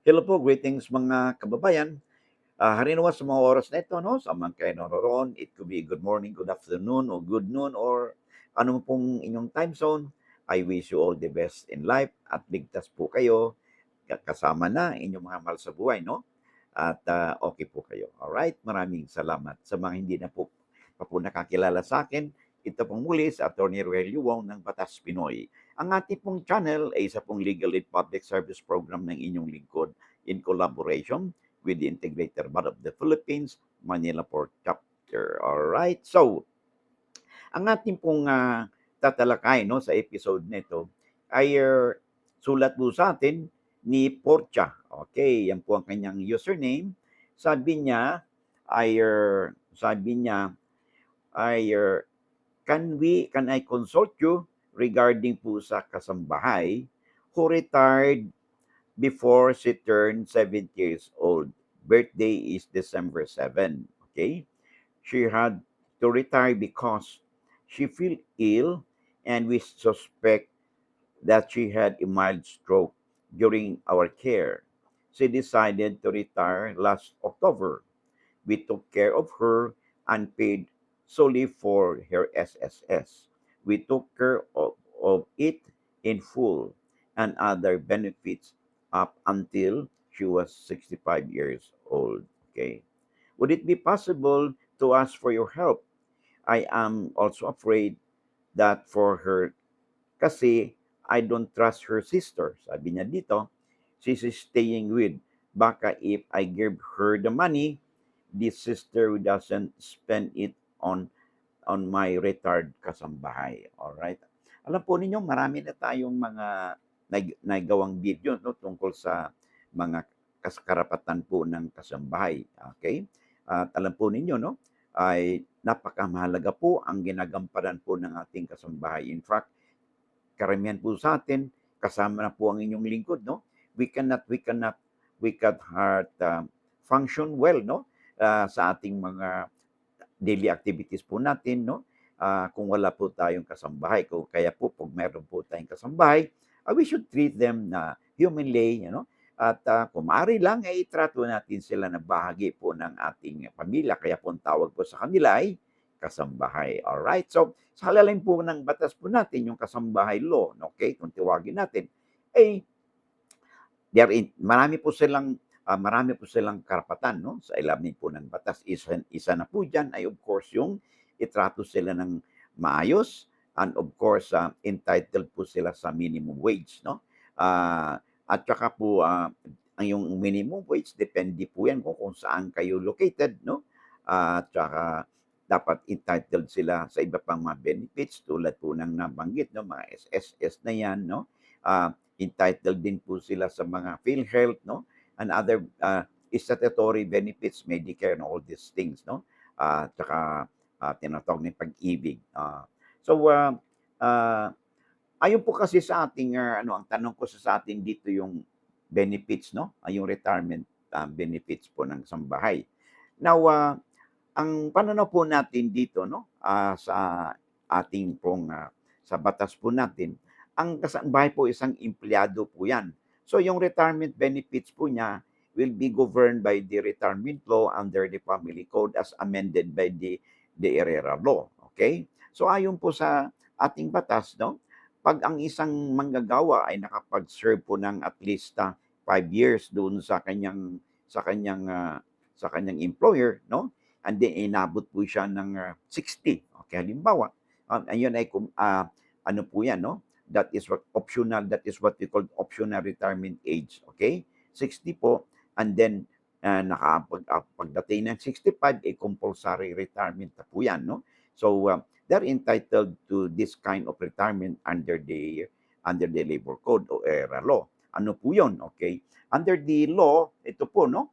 Hello po, greetings mga kababayan. Harinawa sa mga oras na ito, no? Sa mga kayo naroroon, it could be good morning, good afternoon, or good noon, or ano pong inyong time zone. I wish you all the best in life at ligtas po kayo kasama na inyong mga mahal sa buhay, no? At okay po kayo. Alright, maraming salamat. Sa mga hindi na po nakakilala sa akin, ito pong muli sa Atty. Rogelio Wong ng Batas Pinoy. Ang ating pong channel ay isa pong legal aid public service program ng inyong lingkod in collaboration with the Integrated Bar of the Philippines, Manila Port Chapter. Alright, so ang ating pong tatalakay no, sa episode nito ay sulat po sa atin ni Portia. Okay, yan po ang kanyang username. Sabi niya sabi niya ay can I consult you regarding po sa kasambahay who retired before she turned 70 years old. Birthday is December 7. Okay? She had to retire because she feel ill and we suspect that she had a mild stroke during our care. She decided to retire last October. We took care of her and paid solely for her SSS. We took care of it in full and other benefits up until she was 65 years old. Okay. Would it be possible to ask for your help? I am also afraid that for her kasi I don't trust her sister. Sabi niya dito, she's staying with. Baka if I give her the money, this sister doesn't spend it on my retired kasambahay. All right. Alam po ninyo, marami na tayong mga nagawang video no, tungkol sa mga karapatan po ng kasambahay. Okay? At alam po ninyo, no, ay napakamahalaga po ang ginagampanan po ng ating kasambahay. In fact, karamihan po sa atin, kasama na po ang inyong lingkod, no? We cannot function well, no? Sa ating mga daily activities po natin, no? Kung wala po tayong kasambahay. Kaya po, pag meron po tayong kasambahay, we should treat them na humanly, you know? At kung maaari lang, ay itrato natin sila na bahagi po ng ating pamilya. Kaya po ang tawag po sa kanila ay kasambahay. Alright? So, sa halalim po ng batas po natin, yung kasambahay law, okay? Kung tiwagin natin, eh, marami po silang karapatan no sa ilalim po ng batas. Isa na po diyan ay of course yung itrato sila ng maayos and of course entitled po sila sa minimum wage no. At saka po ang yung minimum wage depende po yan kung saan kayo located no. At saka dapat entitled sila sa iba pang mga benefits tulad po ng nabanggit no mga SSS na yan no. Entitled din po sila sa mga PhilHealth, no? And other statutory benefits, Medicare, and all these things, no? Tsaka tinatawag ng pag-ibig. Uh, ayon po kasi sa ating, ang tanong ko sa atin dito yung benefits, no? Yung retirement benefits po ng sambahay. Now, ang pananaw po natin dito, no? Sa ating pong, sa batas po natin, ang kasambahay po isang empleyado po yan. So yung retirement benefits po niya will be governed by the retirement law under the family code as amended by the Herrera law. Okay? So ayon po sa ating batas, no? Pag ang isang manggagawa ay nakapag-serve po ng at least 5 years doon sa kanyang employer, no? And then inabot po siya ng 60. Okay, halimbawa, ayun ay ano po yan, no? That is what we call optional retirement age. Okay? 60 po. And then, pagdating ng 65, compulsory retirement na po yan. No? So, they're entitled to this kind of retirement under the labor code o ERA law. Ano po yun? Okay? Under the law, ito po, no?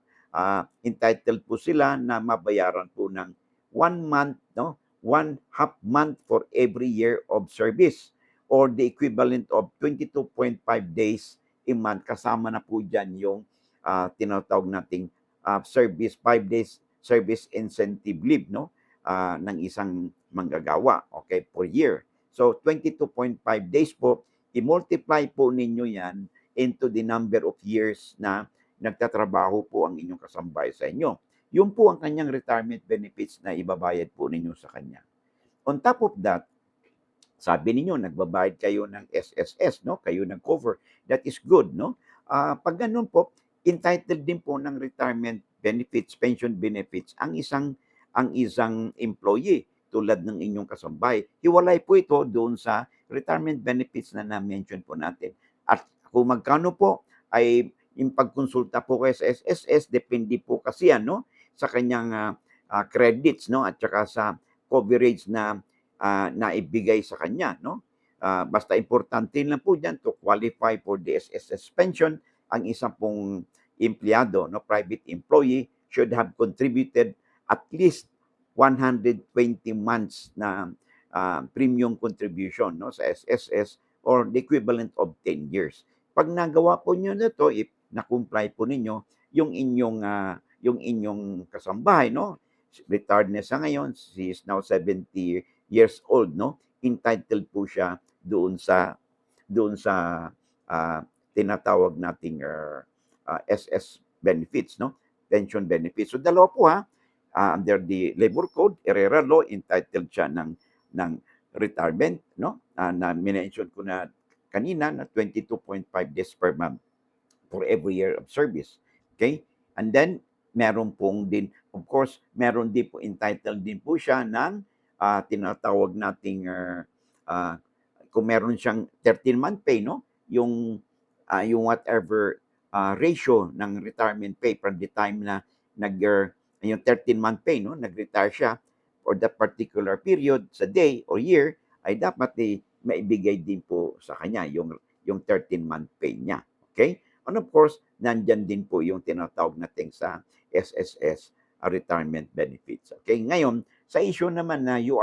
Entitled po sila na mabayaran po ng 1 month, no? 1/2 month for every year of service or the equivalent of 22.5 days a month. Kasama na po dyan yung tinatawag nating service, 5 days service incentive leave, no? Ng isang manggagawa, okay, per year. So, 22.5 days po, i-multiply po ninyo yan into the number of years na nagtatrabaho po ang inyong kasambahay sa inyo. Yun po ang kanyang retirement benefits na ibabayad po ninyo sa kanya. On top of that, sabi ninyo nagbabayad kayo ng SSS, no? Kayo nag-cover. That is good, no? Pag ganun po, entitled din po ng retirement benefits, pension benefits ang isang employee tulad ng inyong kasambahay. Hiwalay po ito doon sa retirement benefits na na-mention po natin. At kung magkano po ay yung pagkonsulta po kayo sa SSS, depende po kasi yan, no? Sa kanyang credits, no? At saka sa coverage na naibigay sa kanya, no? Basta importante lang po diyan to qualify for the SSS pension ang isang pong empleyado, no, private employee should have contributed at least 120 months na premium contribution, no, sa SSS or the equivalent of 10 years. Pag nagawa po niyo na to, if na-comply po ninyo yung inyong kasambahay, no, retired na siya ngayon, she is now 70 years old, no, entitled po siya doon sa tinatawag nating SS benefits, no, pension benefits. So dalawa po under the labor code, ERERA law, entitled siya ng retirement, no, na minention ko na kanina na 22.5 days per month for every year of service. Okay? And then, meron pong din, of course, meron din po, entitled din po siya ng tinatawag nating, kung meron siyang 13-month pay, no? Yung whatever ratio ng retirement pay from the time na yung 13-month pay, no? Nag-retire siya for that particular period sa day or year, ay dapat maibigay din po sa kanya yung 13-month pay niya. Okay? And of course, nandyan din po yung tinatawag natin sa SSS retirement benefits. Okay? Ngayon, sa issue naman na you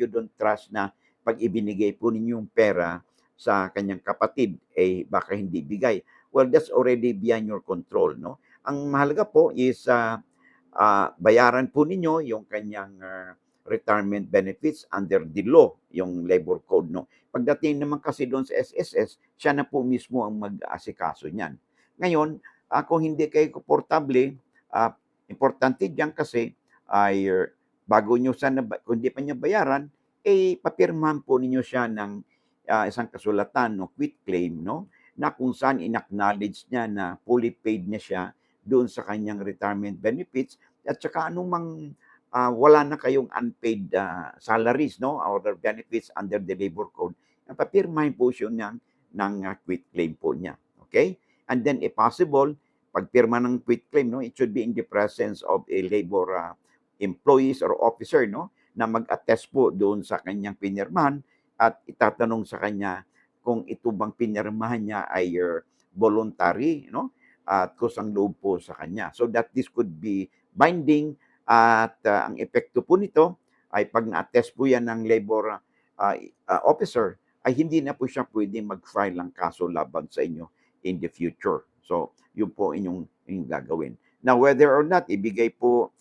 don't trust na pag ibinigay po ninyong pera sa kanyang kapatid, baka hindi bigay. Well, that's already beyond your control, no? Ang mahalaga po is bayaran po ninyo yung kanyang retirement benefits under the law, yung labor code, no? Pagdating naman kasi doon sa SSS, siya na po mismo ang mag-aasikaso niyan. Ngayon, kung hindi kayo komportable, importante diyan kasi ay bago nyo sana, kung hindi pa niya bayaran, papirmahan po ninyo siya ng isang kasulatan, no, quit claim, no, na kung saan in-acknowledge niya na fully paid niya siya doon sa kanyang retirement benefits at saka anumang wala na kayong unpaid salaries, no, or benefits under the labor code, papirmahin po siya ng quit claim po niya. Okay? And then, if possible, pagpirma ng quit claim, no, it should be in the presence of a labor employees or officer, no, na mag-attest po doon sa kanyang pinirmahan at itatanong sa kanya kung ito bang pinirmahan niya ay voluntary, no, at kusang loob po sa kanya. So that this could be binding at ang epekto po nito ay pag na-attest po yan ng labor officer, ay hindi na po siya pwedeng mag-file ng kaso laban sa inyo in the future. So, yun po inyong gagawin. Now, whether or not ibigay po,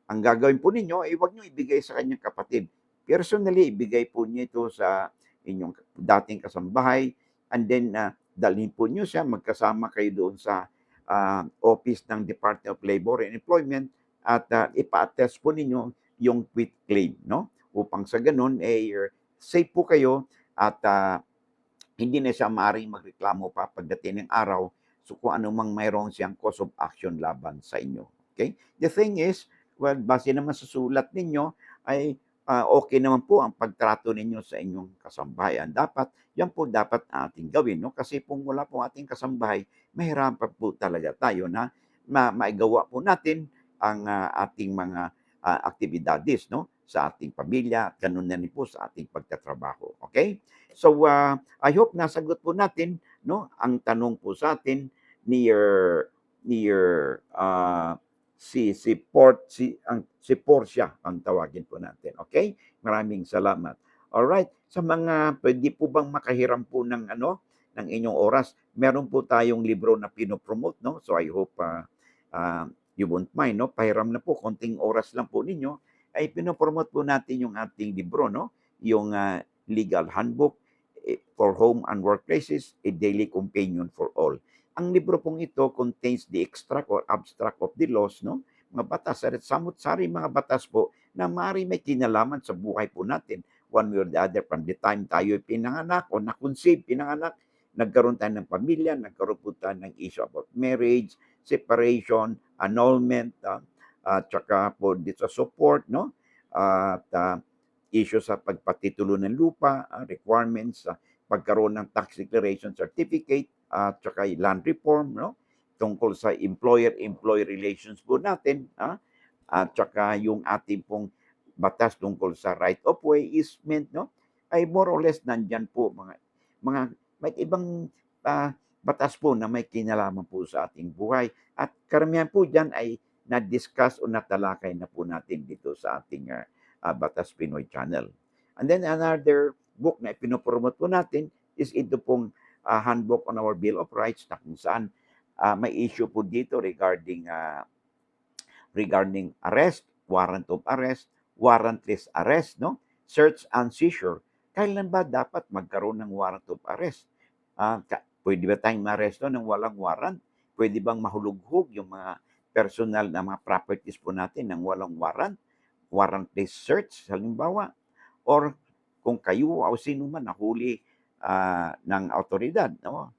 ang gagawin po ninyo, huwag nyo ibigay sa kanyang kapatid. Personally, ibigay po niyo ito sa inyong dating kasambahay and then dalhin po niyo siya, magkasama kayo doon sa office ng Department of Labor and Employment at ipa-attest po ninyo yung quit claim, no? Upang sa ganun, safe po kayo at hindi na siya maaaring magreklamo pa pagdating ng araw so kung ano mang mayroon siyang cause of action laban sa inyo. Okay? The thing is, well, base naman sa sulat ninyo, ay okay naman po ang pagtrato ninyo sa inyong kasambahayan. Yan po dapat ating gawin, no? Kasi kung wala po ating kasambahay, mahirapan po talaga tayo na maigawa po natin ang ating mga aktibidades, no? Sa ating pamilya, ganun na rin po sa ating pagtatrabaho. Okay? So, I hope nasagot po natin, no, ang tanong po sa atin ni si Portia ang tawagin po natin. Okay? Maraming salamat. All right. Sa mga pwede po bang makahiram po ng inyong oras, meron po tayong libro na pinopromote, no? So I hope you won't mind, no? Pahiram na po, konting oras lang po ninyo ay pinopromote po natin yung ating libro, no? Yung Legal Handbook for Home and Workplaces, a Daily Companion for All. Ang libro pong ito contains the extract or abstract of the laws, no? Mga batas at samut-sari mga batas po na maaari may kinalaman sa buhay po natin one way or the other from the time tayo pinanganak o na-conceive, pinanganak, nagkaroon tayo ng pamilya, nagkaroon po tayo ng issue about marriage, separation, annulment, at saka po dito sa support, no? At issue sa pagpatitulo ng lupa, requirements sa pagkaroon ng tax declaration certificate, at saka land reform, no? Tungkol sa employer-employee relations po natin, at saka yung ating pong batas tungkol sa right of way easement, no? Ay more or less nandyan po mga may ibang batas po na may kinalaman po sa ating buhay. At karamihan po dyan ay na-discuss o natalakay na po natin dito sa ating Batas Pinoy channel. And then another book na ipinopromote po natin is ito pong Handbook on our Bill of Rights na kung saan may issue po dito regarding arrest, warrant of arrest, warrantless arrest, no? Search and seizure. Kailan ba dapat magkaroon ng warrant of arrest? Pwede ba tayong maaresto ng walang warrant? Pwede bang mahulughog yung mga personal na mga properties po natin ng walang warrant? Warrantless search, halimbawa? Or kung kayo o sino man nahuli ng autoridad, no?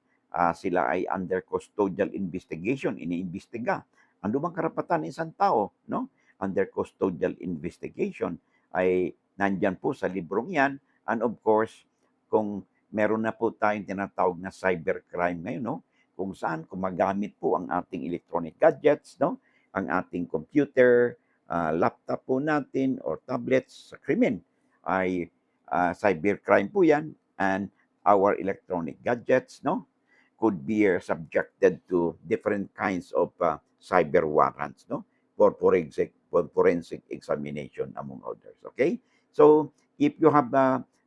Sila ay under custodial investigation, iniimbestiga. Ano bang karapatan ng isang tao, no? Under custodial investigation ay nandyan po sa librong yan. And of course, kung meron na po tayong tinatawag na cybercrime ngayon, no? Kung saan gumagamit po ang ating electronic gadgets, no? Ang ating computer, laptop po natin or tablets sa krimen ay cybercrime po yan, and our electronic gadgets, no, could be subjected to different kinds of cyber warrants, no, for forensic examination among others. Okay? So, if you have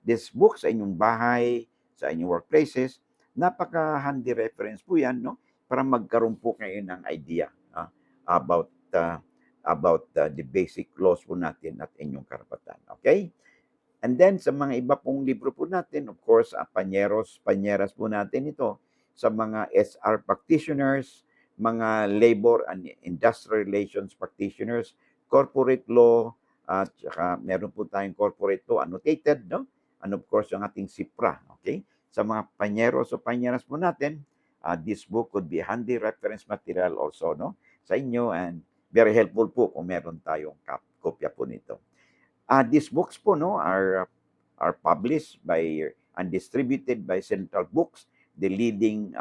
this book sa inyong bahay, sa inyong workplaces, napaka-handy reference po yan, no, para magkaroon po kayo ng idea about the basic laws po natin at inyong karapatan. Okay? And then, sa mga iba pong libro po natin, of course, panyeras po natin ito sa mga SR practitioners, mga labor and industrial relations practitioners, corporate law, at saka meron po tayong corporate law annotated, no? And of course, yung ating SIPRA, okay? Sa mga panyeras po natin, this book could be a handy reference material also, no? Sa inyo, and very helpful po kung meron tayong kopya po nito. These books po, no, are published by and distributed by Central Books, the leading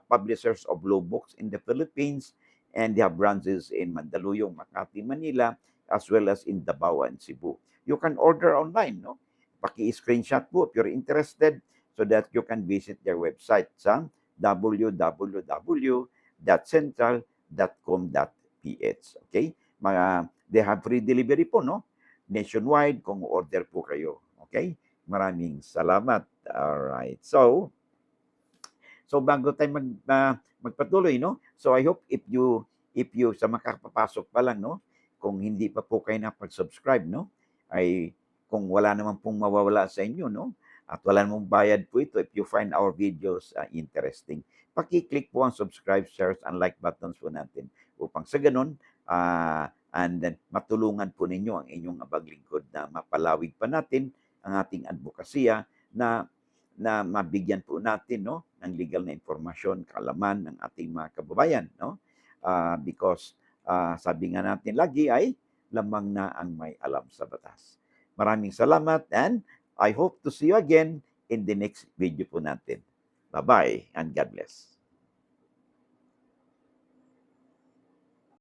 publishers of law books in the Philippines, and they have branches in Mandaluyong, Makati, Manila, as well as in Davao and Cebu. You can order online, no? Paki-screenshot po if you're interested so that you can visit their website sa www.central.com.ph. Okay? They have free delivery po, no? Nationwide kung order po kayo. Okay? Maraming salamat. Alright. So bago tayo magpatuloy, no? So I hope if you sa makakapasok pa lang, no? Kung hindi pa po kayo napag-subscribe, no? Ay kung wala naman pong mawawala sa inyo, no? At wala namang bayad po ito if you find our videos interesting. Paki-click po ang subscribe, shares, and like buttons po natin upang sa ganun, and then matulungan po ninyo ang inyong abaglingkod na mapalawig pa natin ang ating advokasya na mabigyan po natin, no, ng legal na impormasyon, kaalaman ng ating mga kababayan, no? Because sabi nga natin lagi ay lamang na ang may alam sa batas. Maraming salamat, and I hope to see you again in the next video po natin. Bye-bye and God bless.